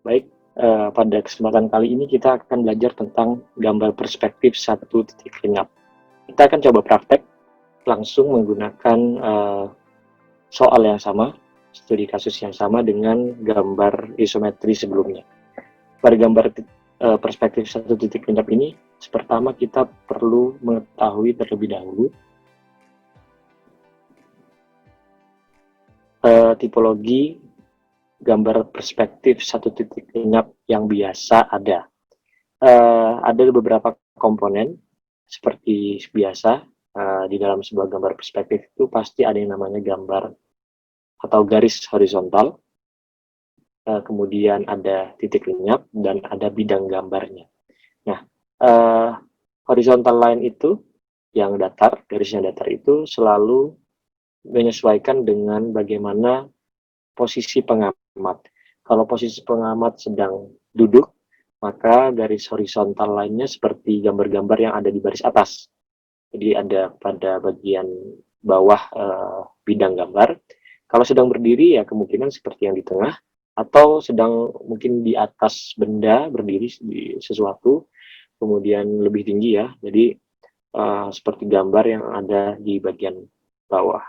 Baik, pada kesempatan kali ini kita akan belajar tentang gambar perspektif satu titik lenyap. Kita akan coba praktek langsung menggunakan soal yang sama, studi kasus yang sama dengan gambar isometri sebelumnya. Pada gambar perspektif satu titik lenyap ini, pertama kita perlu mengetahui terlebih dahulu tipologi gambar perspektif satu titik lenyap yang biasa ada. Ada beberapa komponen seperti biasa. Di dalam sebuah gambar perspektif itu pasti ada yang namanya gambar atau garis horizontal, kemudian ada titik lenyap dan ada bidang gambarnya. Nah, horizontal line itu yang datar, garis yang datar itu selalu menyesuaikan dengan bagaimana posisi pengamat. Kalau posisi pengamat sedang duduk, maka garis horizontal lainnya seperti gambar-gambar yang ada di baris atas. Jadi ada pada bagian bawah bidang gambar. Kalau sedang berdiri ya kemungkinan seperti yang di tengah, atau sedang mungkin di atas benda berdiri di sesuatu, kemudian lebih tinggi ya. Jadi seperti gambar yang ada di bagian bawah.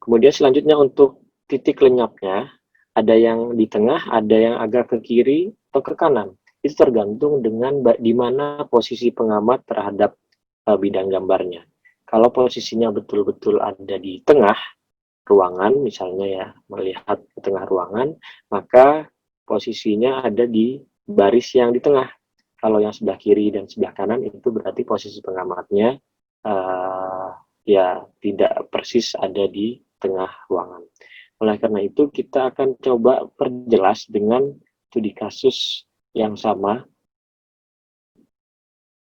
Kemudian selanjutnya untuk titik lenyapnya, ada yang di tengah, ada yang agak ke kiri atau ke kanan. Itu tergantung dengan di mana posisi pengamat terhadap bidang gambarnya. Kalau posisinya betul-betul ada di tengah ruangan, misalnya ya, melihat ke tengah ruangan, maka posisinya ada di baris yang di tengah. Kalau yang sebelah kiri dan sebelah kanan itu berarti posisi pengamatnya uh, ya tidak persis ada di tengah ruangan. Oleh karena itu kita akan coba perjelas dengan studi kasus yang sama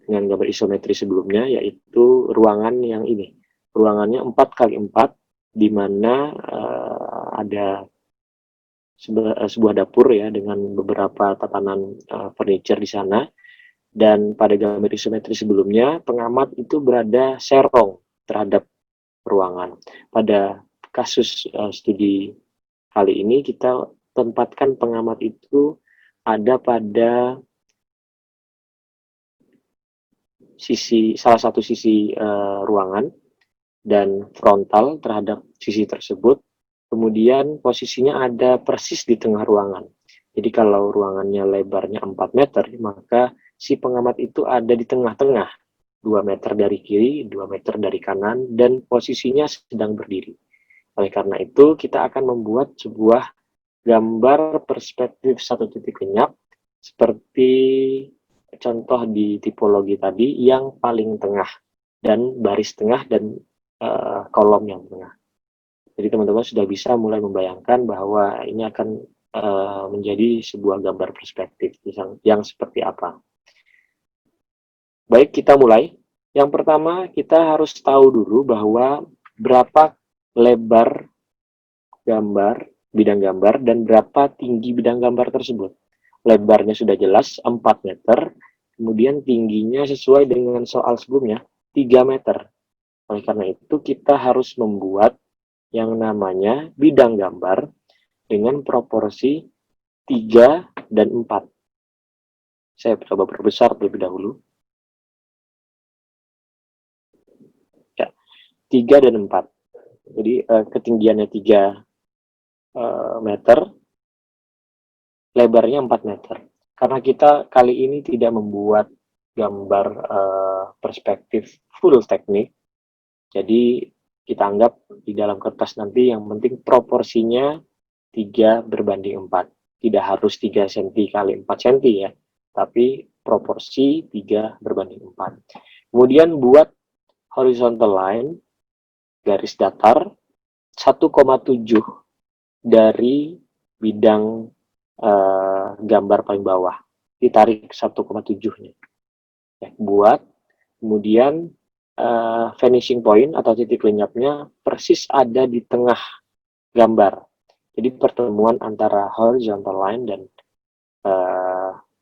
dengan gambar isometri sebelumnya, yaitu ruangan yang ini. Ruangannya 4x4, di mana ada sebuah dapur ya dengan beberapa tatanan furniture di sana. Dan pada gambar isometri sebelumnya, pengamat itu berada serong terhadap ruangan. Pada kasus studi kali ini kita tempatkan pengamat itu ada pada salah satu sisi ruangan dan frontal terhadap sisi tersebut. Kemudian posisinya ada persis di tengah ruangan. Jadi kalau ruangannya lebarnya 4 meter, maka si pengamat itu ada di tengah-tengah, 2 meter dari kiri, 2 meter dari kanan, dan posisinya sedang berdiri. Oleh karena itu, kita akan membuat sebuah gambar perspektif satu titik lenyap seperti contoh di tipologi tadi yang paling tengah dan baris tengah dan kolom yang tengah. Jadi teman-teman sudah bisa mulai membayangkan bahwa ini akan menjadi sebuah gambar perspektif yang seperti apa. Baik, kita mulai. Yang pertama, kita harus tahu dulu bahwa berapa lebar gambar, bidang gambar, dan berapa tinggi bidang gambar tersebut. Lebarnya sudah jelas 4 meter, kemudian tingginya sesuai dengan soal sebelumnya 3 meter. Oleh karena itu kita harus membuat yang namanya bidang gambar dengan proporsi 3 dan 4. Saya coba perbesar terlebih dahulu. Ya, 3 dan 4. Jadi ketinggiannya 3 meter, lebarnya 4 meter. Karena kita kali ini tidak membuat gambar perspektif full teknik, jadi kita anggap di dalam kertas nanti yang penting proporsinya 3:4. Tidak harus 3 cm kali 4 cm ya, tapi proporsi 3:4. Kemudian buat horizontal line, garis datar 1,7 dari bidang gambar paling bawah. Ditarik 1,7-nya. Ya, buat kemudian finishing point atau titik lenyapnya persis ada di tengah gambar. Jadi pertemuan antara horizontal line dan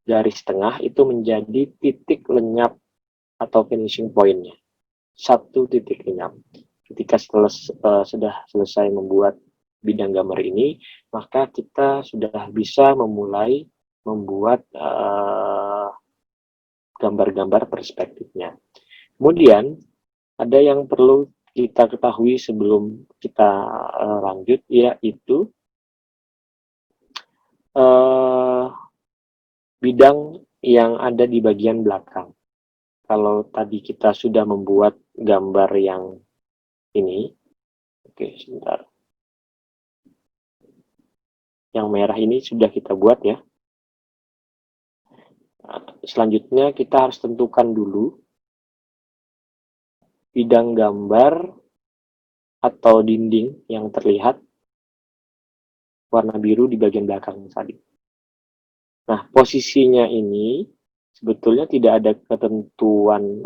garis tengah itu menjadi titik lenyap atau finishing point-nya. Satu titik lenyap. Ketika sudah selesai membuat bidang gambar ini, maka kita sudah bisa memulai membuat gambar-gambar perspektifnya. Kemudian ada yang perlu kita ketahui sebelum kita lanjut, yaitu bidang yang ada di bagian belakang. Kalau tadi kita sudah membuat gambar yang ini, oke sebentar, yang merah ini sudah kita buat ya. Selanjutnya kita harus tentukan dulu bidang gambar atau dinding yang terlihat warna biru di bagian belakang tadi. Nah, posisinya ini sebetulnya tidak ada ketentuan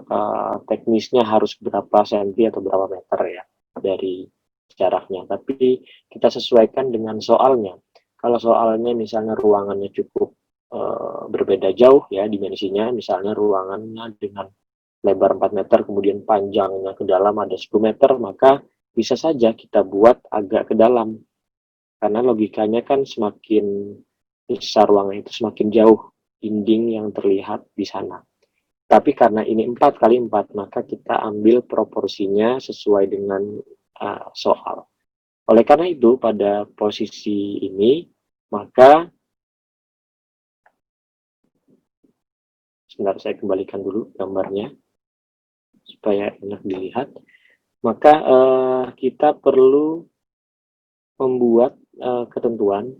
teknisnya harus berapa senti atau berapa meter ya dari jaraknya, tapi kita sesuaikan dengan soalnya. Kalau soalnya misalnya ruangannya cukup berbeda jauh ya dimensinya, misalnya ruangannya dengan lebar 4 meter, kemudian panjangnya ke dalam ada 10 meter, maka bisa saja kita buat agak ke dalam. Karena logikanya kan semakin besar ruangan itu semakin jauh dinding yang terlihat di sana. Tapi karena ini 4 kali 4, maka kita ambil proporsinya sesuai dengan soal. Oleh karena itu, pada posisi ini, maka sebentar saya kembalikan dulu gambarnya supaya enak dilihat. Maka kita perlu membuat ketentuan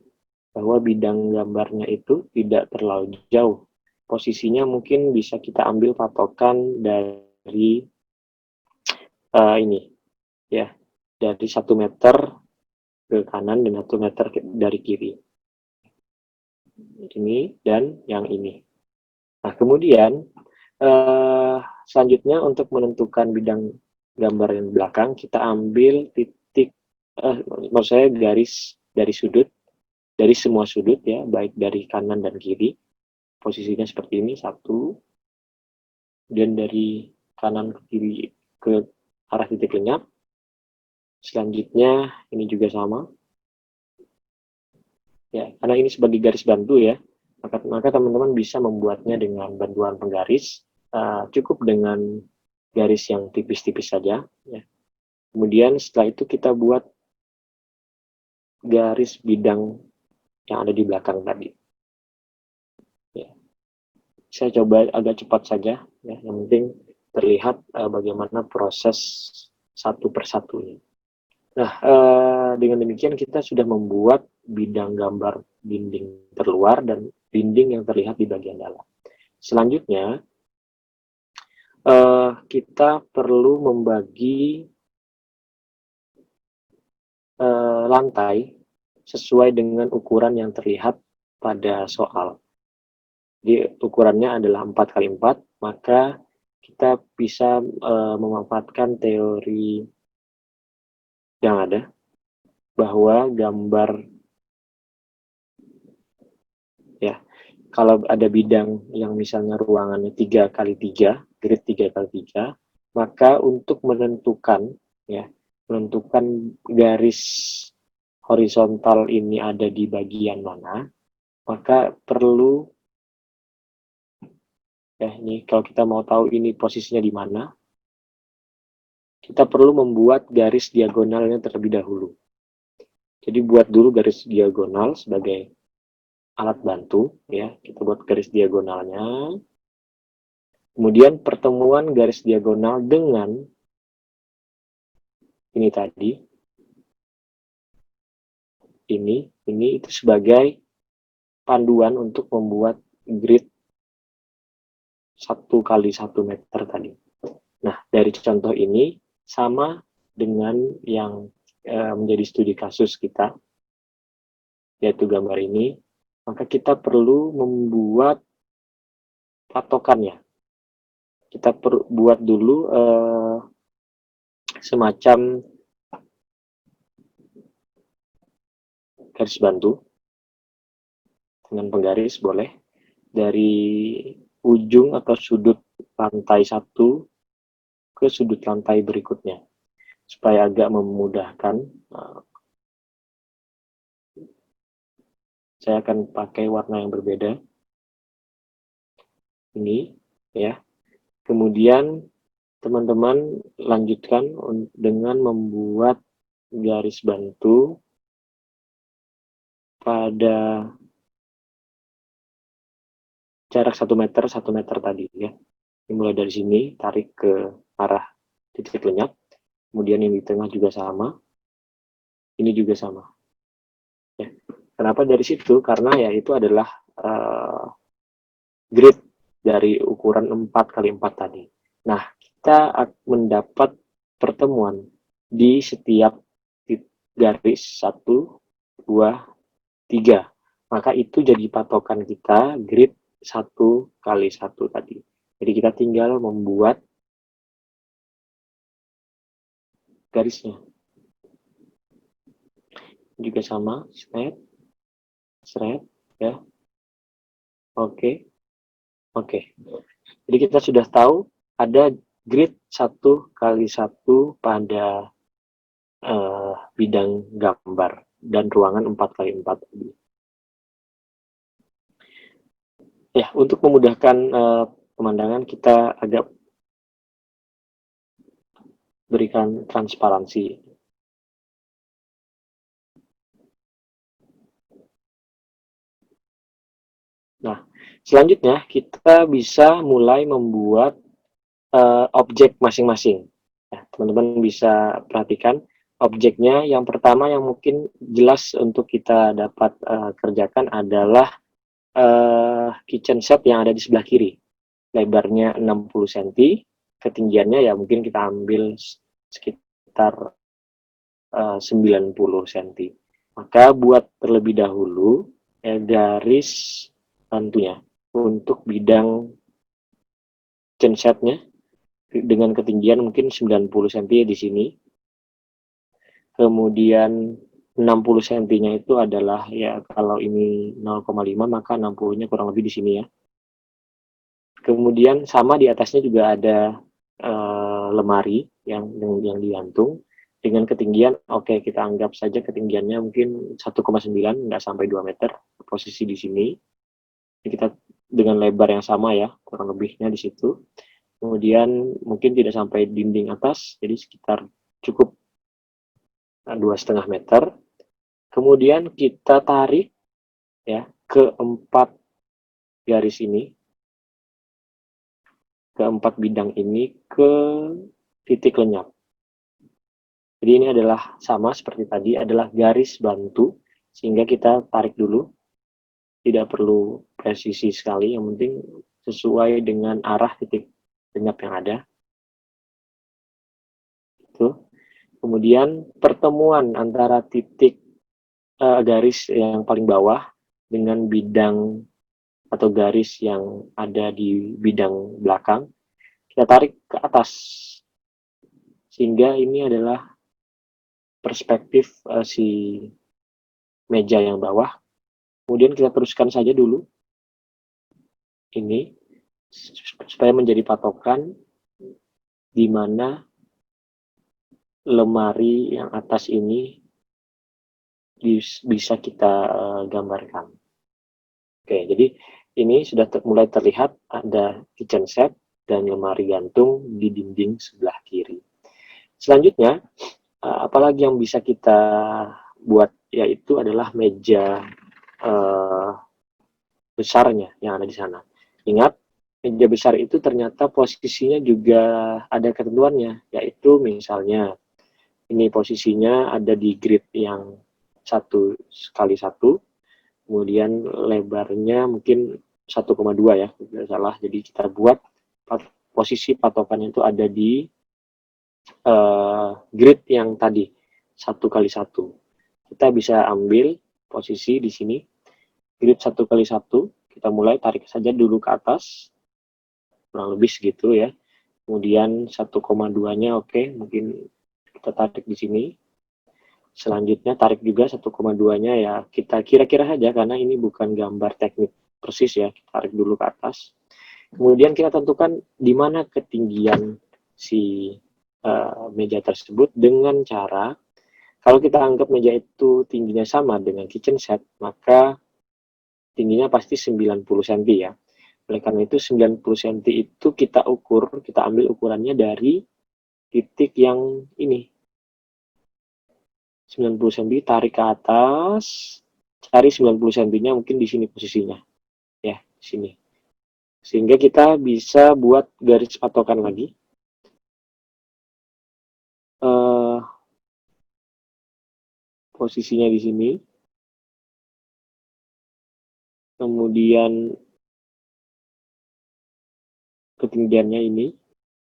bahwa bidang gambarnya itu tidak terlalu jauh. Posisinya mungkin bisa kita ambil patokan dari ini ya, dari 1 meter ke kanan dan 1 meter dari kiri. Ini dan yang ini. Nah, kemudian selanjutnya untuk menentukan bidang gambar yang belakang, kita ambil titik, maksud saya garis dari sudut, dari semua sudut ya, baik dari kanan dan kiri. Posisinya seperti ini, 1, dan dari kanan ke kiri ke arah titik lenyap. Selanjutnya ini juga sama. Ya, karena ini sebagai garis bantu ya, maka teman-teman bisa membuatnya dengan bantuan penggaris, cukup dengan garis yang tipis-tipis saja ya. Kemudian setelah itu kita buat garis bidang yang ada di belakang tadi. Ya. Saya coba agak cepat saja ya, yang penting terlihat bagaimana proses satu persatunya. Nah, dengan demikian kita sudah membuat bidang gambar dinding terluar dan dinding yang terlihat di bagian dalam. Selanjutnya, kita perlu membagi lantai sesuai dengan ukuran yang terlihat pada soal. Jadi ukurannya adalah 4 kali 4, maka kita bisa memanfaatkan teori yang ada bahwa gambar ya, kalau ada bidang yang misalnya ruangannya 3 kali 3, grid 3 kali 3, maka untuk menentukan garis horizontal ini ada di bagian mana, maka perlu ya, ini kalau kita mau tahu ini posisinya di mana, kita perlu membuat garis diagonalnya terlebih dahulu. Jadi buat dulu garis diagonal sebagai alat bantu ya, kita buat garis diagonalnya. Kemudian pertemuan garis diagonal dengan ini tadi, ini itu sebagai panduan untuk membuat grid 1 kali 1 meter tadi. Nah, dari contoh ini sama dengan yang menjadi studi kasus kita, yaitu gambar ini, maka kita perlu membuat patokannya. Kita buat dulu semacam garis bantu dengan penggaris boleh dari ujung atau sudut lantai 1 ke sudut lantai berikutnya supaya agak memudahkan Saya akan pakai warna yang berbeda. Ini, ya. Kemudian teman-teman lanjutkan dengan membuat garis bantu pada jarak 1 meter tadi ya. Mulai dari sini, tarik ke arah titik lenyap. Kemudian yang di tengah juga sama. Ini juga sama. Ya. Kenapa dari situ? Karena ya itu adalah grid dari ukuran 4x4 tadi. Nah, kita mendapat pertemuan di setiap garis 1, 2, 3. Maka itu jadi patokan kita grid 1x1 tadi. Jadi kita tinggal membuat garisnya. Juga sama, thread, ya. Oke. Jadi kita sudah tahu ada grid 1x1 pada bidang gambar dan ruangan 4x4 tadi. Ya, untuk memudahkan pemandangan kita agak berikan transparansi. Nah, selanjutnya kita bisa mulai membuat objek masing-masing. Ya, teman-teman bisa perhatikan objeknya. Yang pertama yang mungkin jelas untuk kita dapat kerjakan adalah kitchen set yang ada di sebelah kiri. Lebarnya 60 cm, ketinggiannya ya mungkin kita ambil sekitar 90 cm. Maka buat terlebih dahulu garis bantunya untuk bidang gensetnya dengan ketinggian mungkin 90 cm di sini. Kemudian 60 cm-nya itu adalah ya kalau ini 0,5 maka 60-nya kurang lebih di sini ya. Kemudian sama di atasnya juga ada lemari yang digantung dengan ketinggian oke, kita anggap saja ketinggiannya mungkin 1,9, nggak sampai 2 meter posisi di sini. Jadi kita dengan lebar yang sama ya, kurang lebihnya di situ. Kemudian mungkin tidak sampai dinding atas, jadi sekitar cukup 2,5 meter. Kemudian kita tarik ya ke 4 garis ini, ke 4 bidang ini ke titik lenyap. Jadi ini adalah sama seperti tadi, adalah garis bantu, sehingga kita tarik dulu, tidak perlu presisi sekali, yang penting sesuai dengan arah titik lenyap yang ada. Itu. Kemudian pertemuan antara titik garis yang paling bawah dengan bidang atau garis yang ada di bidang belakang, kita tarik ke atas, sehingga ini adalah perspektif si meja yang bawah. Kemudian kita teruskan saja dulu ini supaya menjadi patokan di mana lemari yang atas ini bisa kita gambarkan. Oke, jadi ini sudah mulai terlihat ada kitchen set dan lemari gantung di dinding sebelah kiri. Selanjutnya, apalagi yang bisa kita buat, yaitu adalah meja besarnya yang ada di sana. Ingat, meja besar itu ternyata posisinya juga ada ketentuannya, yaitu misalnya ini posisinya ada di grid yang 1x1, kemudian lebarnya mungkin 1,2 ya, tidak salah. Jadi kita buat posisi patokannya itu ada di grid yang tadi 1x1. Kita bisa ambil posisi di sini grid 1x1, kita mulai tarik saja dulu ke atas, kurang lebih segitu ya. Kemudian 1,2-nya oke, mungkin kita tarik di sini. Selanjutnya tarik juga 1,2-nya ya, kita kira-kira saja karena ini bukan gambar teknik persis ya, kita tarik dulu ke atas. Kemudian kita tentukan di mana ketinggian si meja tersebut dengan cara, kalau kita anggap meja itu tingginya sama dengan kitchen set, maka tingginya pasti 90 cm ya. Oleh karena itu 90 cm itu kita ambil ukurannya dari titik yang ini. 90 cm tarik ke atas, cari 90 cm-nya mungkin di sini posisinya. Ya, di sini. Sehingga kita bisa buat garis patokan lagi. Posisinya di sini. Kemudian ketinggiannya ini.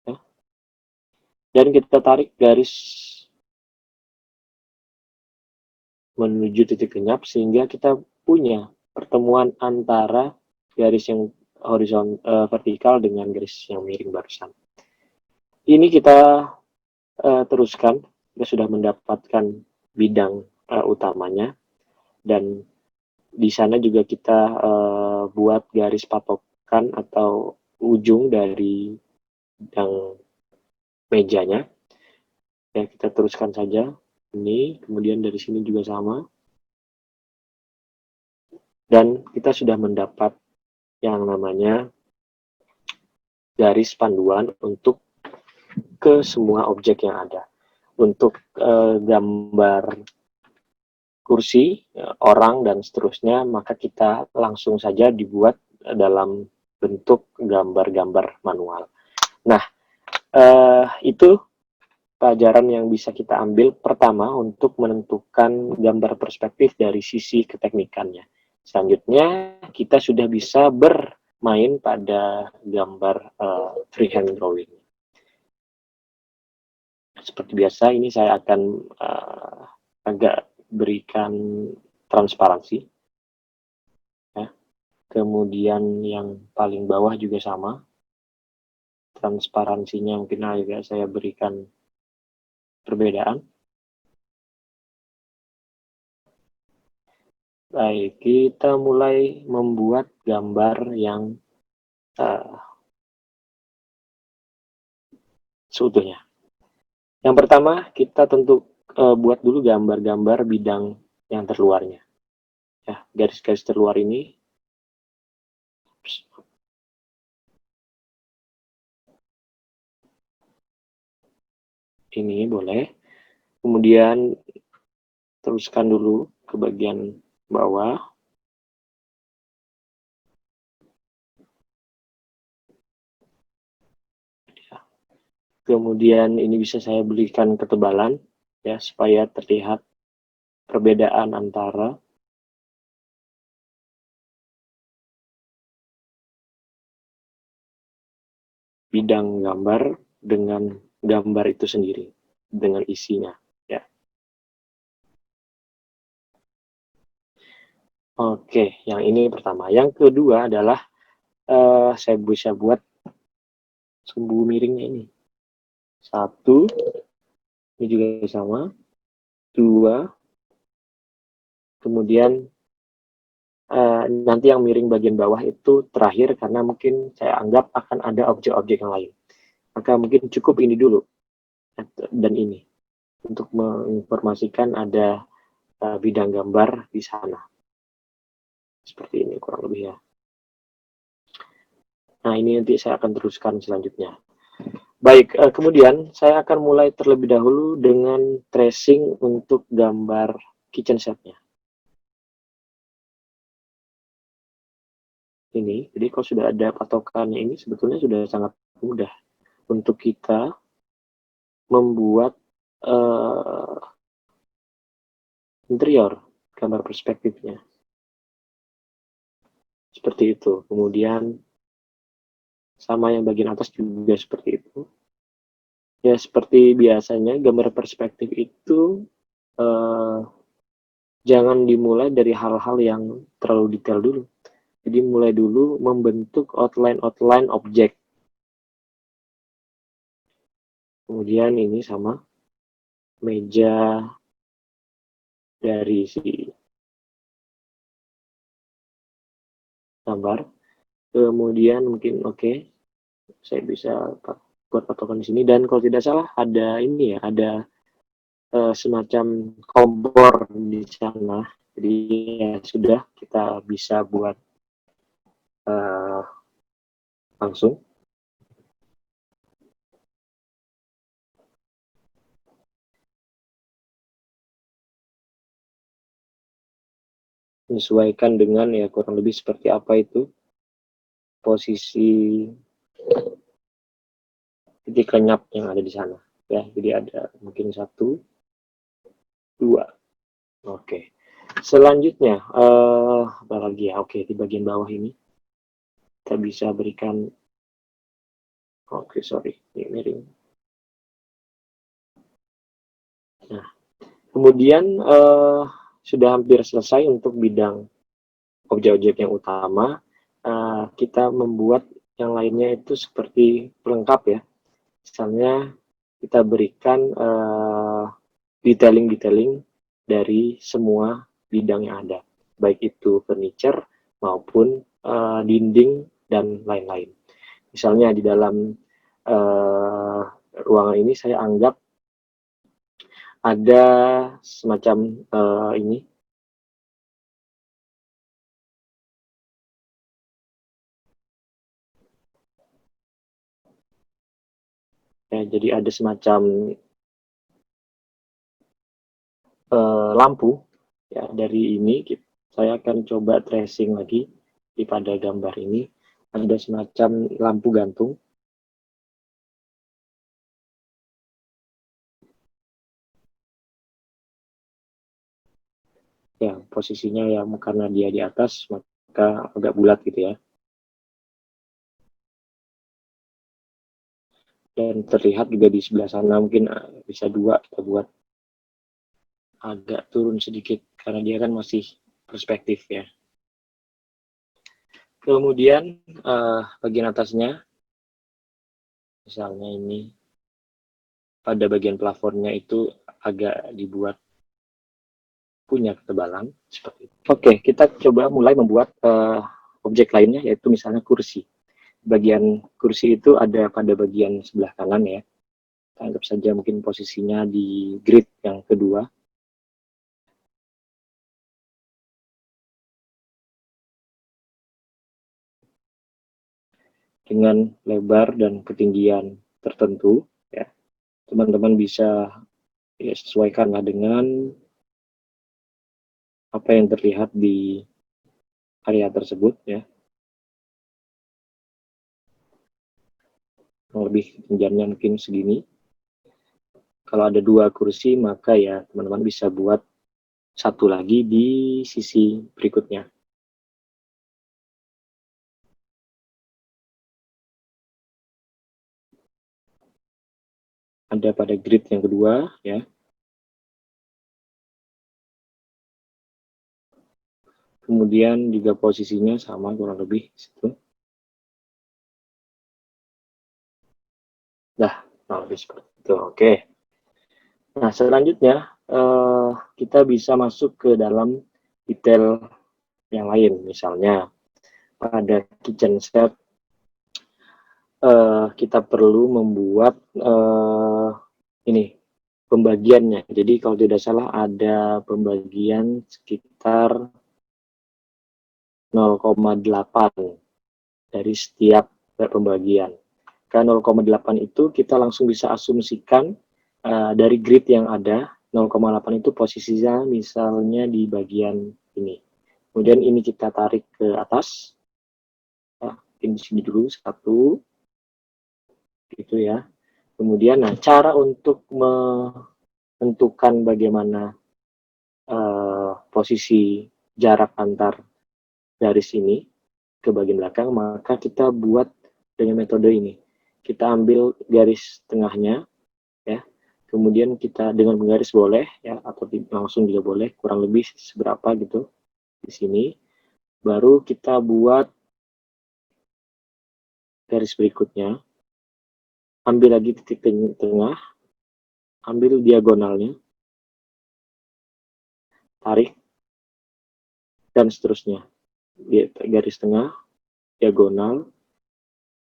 Ya. Dan kita tarik garis menuju titik lenyap sehingga kita punya pertemuan antara garis yang vertikal dengan garis yang miring barusan. Ini kita teruskan, kita sudah mendapatkan bidang utamanya, dan di sana juga kita buat garis patokan atau ujung dari bidang mejanya. Ya, kita teruskan saja ini, kemudian dari sini juga sama. Dan kita sudah mendapat yang namanya garis panduan untuk ke semua objek yang ada. Untuk gambar kursi, orang, dan seterusnya, maka kita langsung saja dibuat dalam bentuk gambar-gambar manual. Nah, itu pelajaran yang bisa kita ambil pertama untuk menentukan gambar perspektif dari sisi keteknikannya. Selanjutnya, kita sudah bisa bermain pada gambar freehand drawing. Seperti biasa, ini saya akan agak berikan transparansi. Ya. Kemudian yang paling bawah juga sama. Transparansinya mungkin agak saya berikan perbedaan. Baik, kita mulai membuat gambar yang seutuhnya. Yang pertama, kita tentu buat dulu gambar-gambar bidang yang terluarnya. Ya, garis-garis terluar ini. Ini boleh. Kemudian teruskan dulu ke bagian bawah. Kemudian ini bisa saya berikan ketebalan ya supaya terlihat perbedaan antara bidang gambar dengan gambar itu sendiri, dengan isinya ya. Oke, yang ini pertama. Yang kedua adalah saya bisa buat sumbu miringnya ini. 1, ini juga sama. 2, kemudian nanti yang miring bagian bawah itu terakhir karena mungkin saya anggap akan ada objek-objek yang lain. Maka mungkin cukup ini dulu dan ini untuk menginformasikan ada bidang gambar di sana. Seperti ini kurang lebih ya. Nah, ini nanti saya akan teruskan selanjutnya. Baik, kemudian saya akan mulai terlebih dahulu dengan tracing untuk gambar kitchen setnya. Ini, jadi kalau sudah ada patokannya ini sebetulnya sudah sangat mudah untuk kita membuat interior, gambar perspektifnya. Seperti itu. Kemudian sama yang bagian atas juga seperti itu. Ya, seperti biasanya gambar perspektif itu jangan dimulai dari hal-hal yang terlalu detail dulu. Jadi mulai dulu membentuk outline objek. Kemudian ini sama meja dari si gambar. Kemudian mungkin saya bisa buat patokan di sini, dan kalau tidak salah ada ini ya, ada semacam kompor di sana. Jadi ya sudah, kita bisa buat uh, langsung menyesuaikan dengan ya kurang lebih seperti apa itu posisi titik lenyap yang ada di sana ya. Jadi ada mungkin 1, 2. Oke, selanjutnya apa lagi ya? Oke, di bagian bawah ini kita bisa berikan, oke sorry ini miring. Nah, kemudian sudah hampir selesai untuk bidang objek-objek yang utama. Kita membuat yang lainnya itu seperti pelengkap ya. Misalnya kita berikan detailing-detailing dari semua bidang yang ada, baik itu furniture maupun dinding dan lain-lain. Misalnya di dalam ruangan ini saya anggap ada semacam ini ya, jadi ada semacam lampu ya. Dari ini saya akan coba tracing lagi di pada gambar ini ada semacam lampu gantung ya, posisinya ya karena dia di atas maka agak bulat gitu ya, dan terlihat juga di sebelah sana mungkin bisa 2 kita buat agak turun sedikit karena dia kan masih perspektif ya. Kemudian bagian atasnya misalnya ini pada bagian plafonnya itu agak dibuat punya ketebalan seperti itu. Oke, kita coba mulai membuat objek lainnya, yaitu misalnya kursi. Bagian kursi itu ada pada bagian sebelah kanan ya. Anggap saja mungkin posisinya di grid yang kedua. Dengan lebar dan ketinggian tertentu ya. Teman-teman bisa ya, sesuaikanlah dengan apa yang terlihat di area tersebut ya. Lebih ketinggiannya mungkin segini. Kalau ada 2 kursi maka ya teman-teman bisa buat 1 lagi di sisi berikutnya. Ada pada grid yang kedua ya. Kemudian juga posisinya sama kurang lebih situ. Nah, lebih seperti itu. Oke. Nah, selanjutnya kita bisa masuk ke dalam detail yang lain. Misalnya pada kitchen set kita perlu membuat ini pembagiannya. Jadi kalau tidak salah ada pembagian sekitar 0,8 dari setiap pembagian. Karena 0,8 itu kita langsung bisa asumsikan dari grid yang ada 0,8 itu posisinya misalnya di bagian ini. Kemudian ini kita tarik ke atas. Nah, di sini dulu 1 gitu ya. Kemudian nah cara untuk menentukan bagaimana posisi jarak antar garis ini ke bagian belakang, maka kita buat dengan metode ini. Kita ambil garis tengahnya ya. Kemudian kita dengan menggaris boleh ya, atau langsung juga boleh, kurang lebih seberapa gitu di sini. Baru kita buat garis berikutnya. Ambil lagi titik tengah, ambil diagonalnya, tarik dan seterusnya. Garis tengah, diagonal,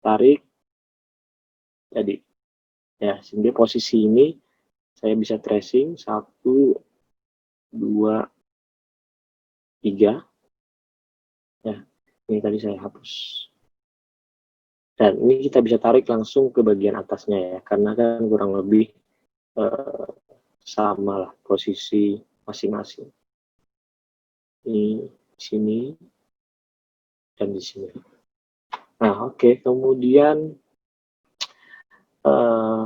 tarik, jadi ya sehingga posisi ini saya bisa tracing 1, 2, 3. Ya, ini tadi saya hapus. Dan ini kita bisa tarik langsung ke bagian atasnya ya, karena kan kurang lebih eh, sama lah posisi masing-masing. Ini di sini dan di sini. Nah, oke. Kemudian eh,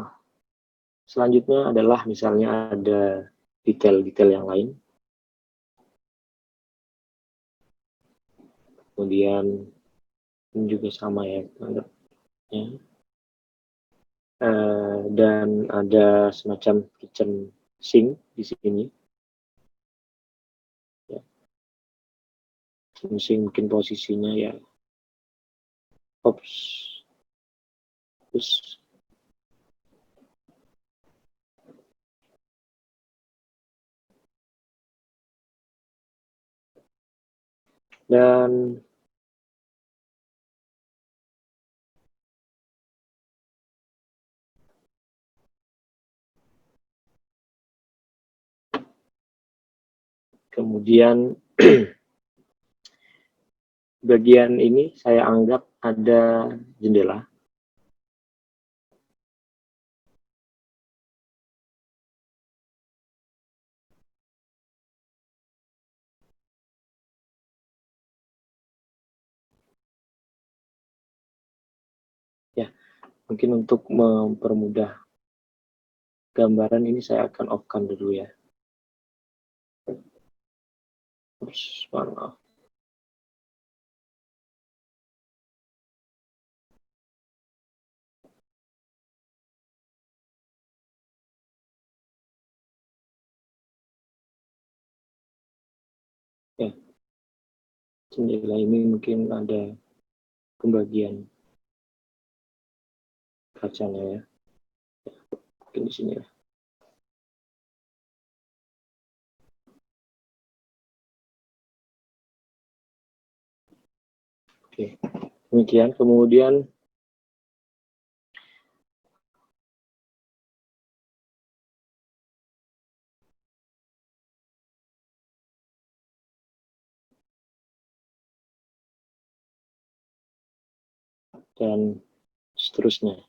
selanjutnya adalah misalnya ada detail-detail yang lain. Kemudian ini juga sama ya, anggapnya. Dan ada semacam kitchen sink di sini. Ya, kitchen sink mungkin posisinya ya, ops, terus dan kemudian bagian ini saya anggap ada jendela. Ya, mungkin untuk mempermudah gambaran ini saya akan off-kan dulu ya. Terus, maaf. Ya, jendela ini mungkin ada pembagian kacanya ya. Mungkin di sini ya. Oke, demikian. Kemudian dan seterusnya.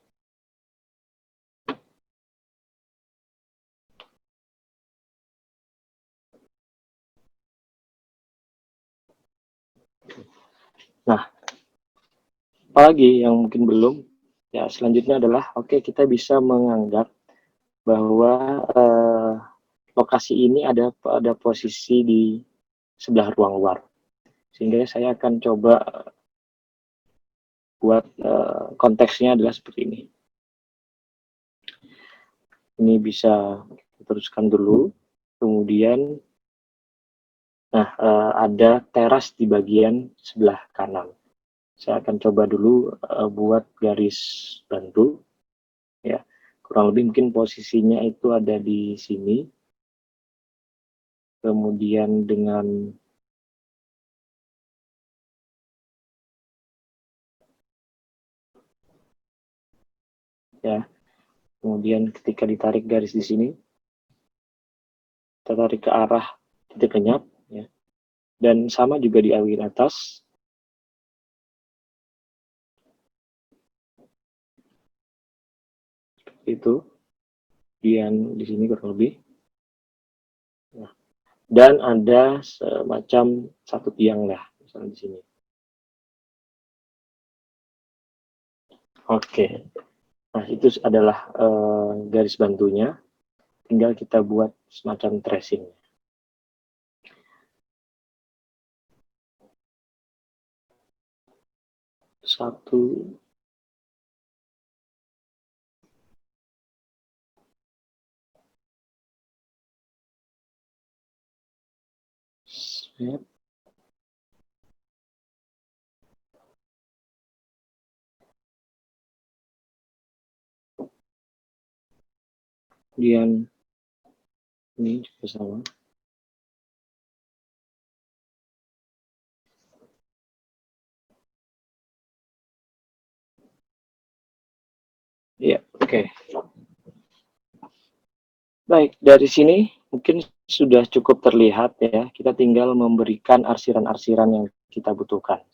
Nah, apalagi yang mungkin belum, ya selanjutnya adalah, oke, kita bisa menganggap bahwa lokasi ini ada pada posisi di sebelah ruang luar. Sehingga saya akan coba buat konteksnya adalah seperti ini. Ini bisa diteruskan dulu. Kemudian, nah, ada teras di bagian sebelah kanan. Saya akan coba dulu buat garis bantu. Ya, kurang lebih mungkin posisinya itu ada di sini. Kemudian dengan ya, kemudian ketika ditarik garis di sini, kita tarik ke arah titik lenyap, ya. Dan sama juga di bagian atas, itu, kemudian di sini kurang lebih. Nah, dan ada semacam satu tiang lah, misalnya di sini. Oke, nah itu adalah garis bantunya. Tinggal kita buat semacam tracing. Satu, set, kemudian ini juga sama. Iya, oke. Baik, dari sini mungkin sudah cukup terlihat ya, kita tinggal memberikan arsiran-arsiran yang kita butuhkan.